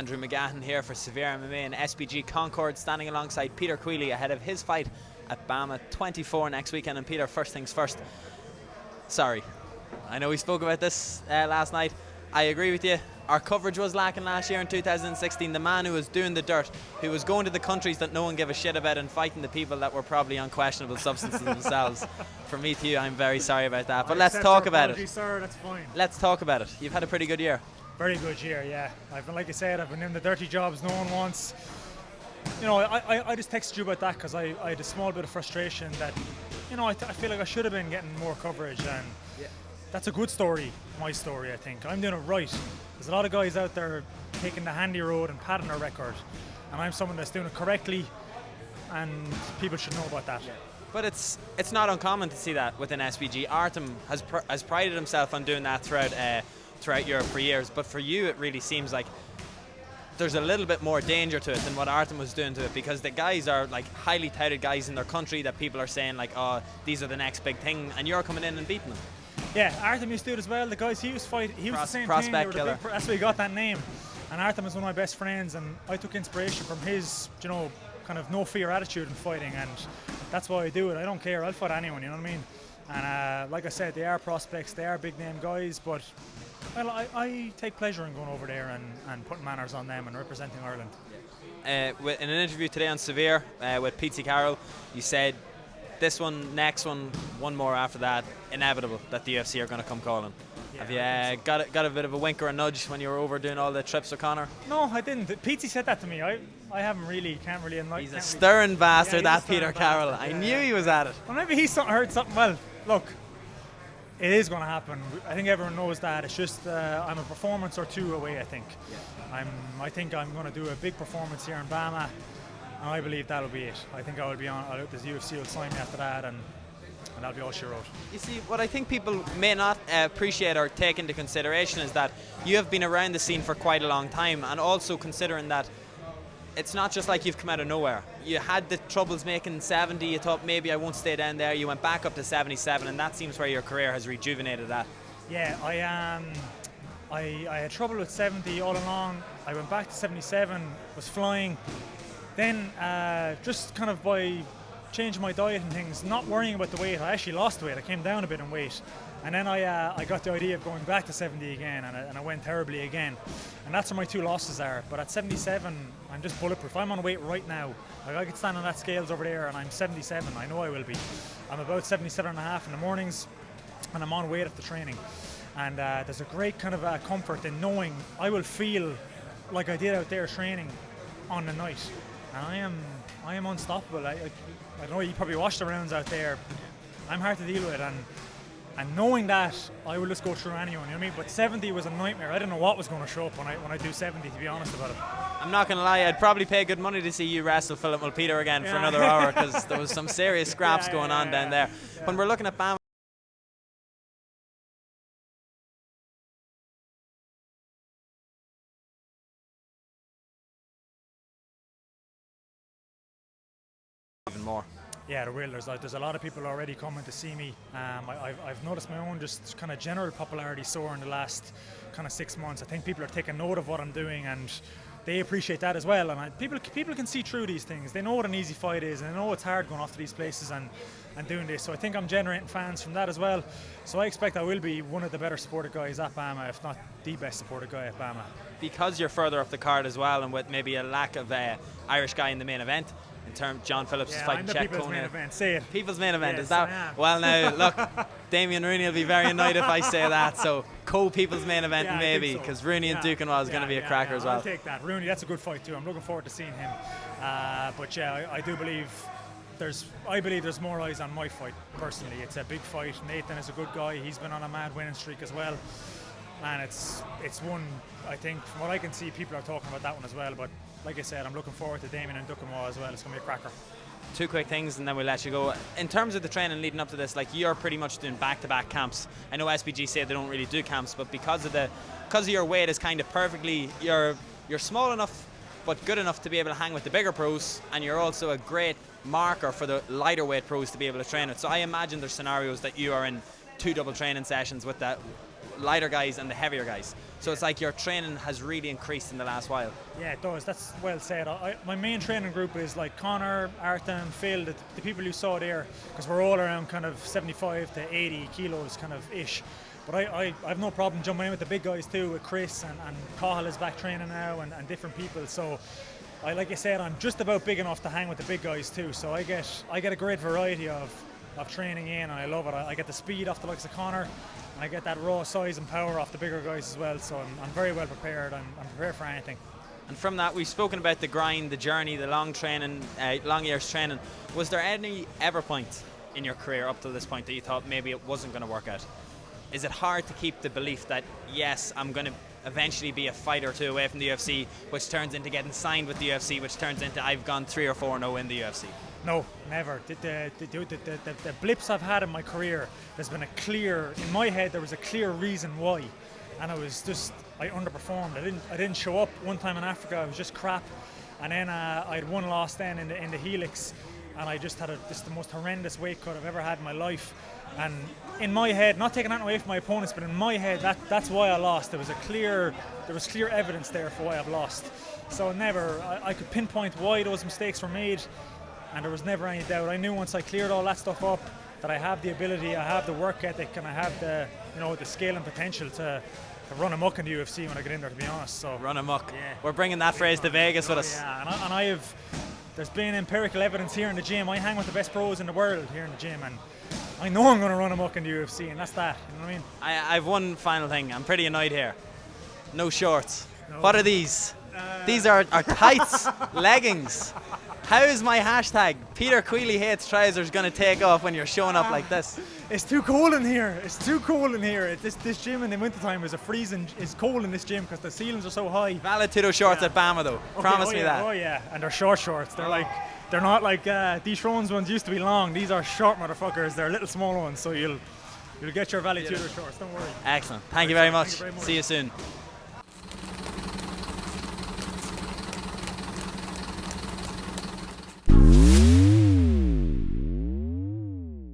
Andrew McGahan here for SevereMMA and SBG Concord, standing alongside Peter Queally ahead of his fight at Bamma 24 next weekend. And Peter, first things first, sorry, I know we spoke about this last night. I agree with you. Our coverage was lacking last year in 2016. The man who was doing the dirt, who was going to the countries that no one gave a shit about and fighting the people that were probably on questionable substances themselves. From me to you, I'm very sorry about that. But let's talk about it. Sir, that's fine. Let's talk about it. You've had a pretty good year. Very good year, yeah. I've been, like I said, I've been in the dirty jobs no one wants. You know, I just texted you about that because I had a small bit of frustration that, you know, I feel like I should have been getting more coverage, and that's a good story, my story, I think. I'm doing it right. There's a lot of guys out there taking the handy road and padding their record, and I'm someone that's doing it correctly, and people should know about that. But it's not uncommon to see that within SBG. Artem has prided himself on doing that throughout Europe for years, but for you it really seems like there's a little bit more danger to it than what Artem was doing to it, because the guys are like highly touted guys in their country that people are saying like, oh, these are the next big thing, and you're coming in and beating them. Yeah, Artem used to do it as well. The guys he was fighting, he was the same prospect thing. Killer. That's why he got that name. And Artem is one of my best friends, and I took inspiration from his, you know, kind of no fear attitude in fighting, and that's why I do it. I don't care. I'll fight anyone. You know what I mean? And like I said, they are prospects. They are big name guys, but well, I take pleasure in going over there and putting manners on them and representing Ireland. In an interview today on Severe with Peter Queally, you said this one, next one, one more after that, inevitable that the UFC are going to come calling. Yeah, have you got a bit of a wink or a nudge when you were over doing all the trips with Conor? No, I didn't. Pete said that to me. I haven't really, can't really. He's a stern bastard, that Peter Queally. I knew he was at it. Well, maybe he's heard something. Well, look, it is going to happen. I think everyone knows that. It's just I'm a performance or two away, I think. Yeah. I think I'm going to do a big performance here in Bamma, and I believe that'll be it. I think I will be on. The UFC will sign me after that, and that'll be all she wrote. You see, what I think people may not appreciate or take into consideration is that you have been around the scene for quite a long time, and also considering that it's not just like you've come out of nowhere. You had the troubles making 70, you thought maybe I won't stay down there, you went back up to 77, and that seems where your career has rejuvenated that. Yeah, I had trouble with 70 all along. I went back to 77, was flying. Then just kind of by changing my diet and things, not worrying about the weight, I actually lost weight. I came down a bit in weight. And then I got the idea of going back to 70 again, and I went terribly again. And that's where my two losses are. But at 77, I'm just bulletproof. I'm on weight right now. Like, I could stand on that scales over there, and I'm 77. I know I will be. I'm about 77.5 in the mornings, and I'm on weight after training. And there's a great kind of comfort in knowing I will feel like I did out there training on the night. And I am unstoppable. I know you probably watched the rounds out there. I'm hard to deal with, and knowing that, I will just go through anyone, you know what I mean? But 70 was a nightmare. I didn't know what was going to show up when I do 70, to be honest about it. I'm not going to lie, I'd probably pay good money to see you wrestle Philip Mulpeter again for another hour, because there was some serious scraps going on down there. When we're looking at Bamma, even more. Yeah, there will. There's a lot of people already coming to see me. I've noticed my own just kind of general popularity soar in the last kind of 6 months. I think people are taking note of what I'm doing, and they appreciate that as well. And people can see through these things. They know what an easy fight is, and they know it's hard going off to these places and doing this. So I think I'm generating fans from that as well. So I expect I will be one of the better supported guys at Bamma, if not the best supported guy at Bamma. Because you're further up the card as well, and with maybe a lack of Irish guy in the main event. In terms, John Phillips is fighting Jack People's main event. Say it. People's main event, yes, is that? Well, now look, Damien Rooney will be very annoyed if I say that. So co-people's main event, maybe, because Rooney and Duquesnoy is going to be a cracker as well. I'll take that. Rooney, that's a good fight too. I'm looking forward to seeing him. But yeah, I do believe there's more eyes on my fight personally. It's a big fight. Nathan is a good guy. He's been on a mad winning streak as well, and it's one. I think from what I can see, people are talking about that one as well. But like I said, I'm looking forward to Damien and Duquesnoy as well. It's going to be a cracker. Two quick things and then we'll let you go. In terms of the training leading up to this, like, you're pretty much doing back-to-back camps. I know SBG say they don't really do camps, but because of your weight is kind of perfectly, you're small enough but good enough to be able to hang with the bigger pros, and you're also a great marker for the lighter weight pros to be able to train with. So I imagine there's scenarios that you are in 2 double training sessions with the lighter guys and the heavier guys. So it's like your training has really increased in the last while. Yeah, it does. That's well said. My main training group is like Connor, Artem, Phil, the people you saw there, because we're all around kind of 75 to 80 kilos kind of ish. But I have no problem jumping in with the big guys too, with Chris and Cahill is back training now and different people. So like I said, I'm just about big enough to hang with the big guys too. So I get a great variety of training in, and I love it. I get the speed off the likes of Connor, and I get that raw size and power off the bigger guys as well. So I'm very well prepared. I'm prepared for anything. And from that, we've spoken about the grind, the journey, the long training, long years training. Was there any ever point in your career up to this point that you thought maybe it wasn't going to work out? Is it hard to keep the belief that, yes, I'm going to eventually be a fight or two away from the UFC, which turns into getting signed with the UFC, which turns into I've gone 3 or 4-0 in the UFC? No, never. The blips I've had in my career, there's been in my head there was a clear reason why, and it was just I underperformed. I didn't show up one time in Africa. I was just crap, and then I had one loss then in the Helix, and I just had the most horrendous weight cut I've ever had in my life. And in my head, not taking that away from my opponents, but in my head, that's why I lost. There was clear evidence there for why I've lost. So I could pinpoint why those mistakes were made, and there was never any doubt. I knew once I cleared all that stuff up that I have the ability, I have the work ethic, and I have the scale and potential to run amok in the UFC when I get in there, to be honest. So run amok. Yeah. We're bringing that phrase to Vegas with us. Yeah, and I have. There's been empirical evidence here in the gym. I hang with the best pros in the world here in the gym, and I know I'm going to run amok in the UFC, and that's that. You know what I mean? I've one final thing. I'm pretty annoyed here. No shorts. No. What are these? These are tights, leggings. How is my hashtag Peter Queally hates trousers going to take off when you're showing up like this? It's too cold in here. It's too cold in here. This gym in the wintertime is it's cold in this gym because the ceilings are so high. Valid to those shorts at Bamma though. Okay, Promise me that. Oh yeah, and they're short shorts. They're not like these Thrones ones used to be long. These are short motherfuckers. They're little small ones. So you'll get your Valley Tudor shorts. Don't worry. Excellent. Thank you very much. Thank you very much. See you soon.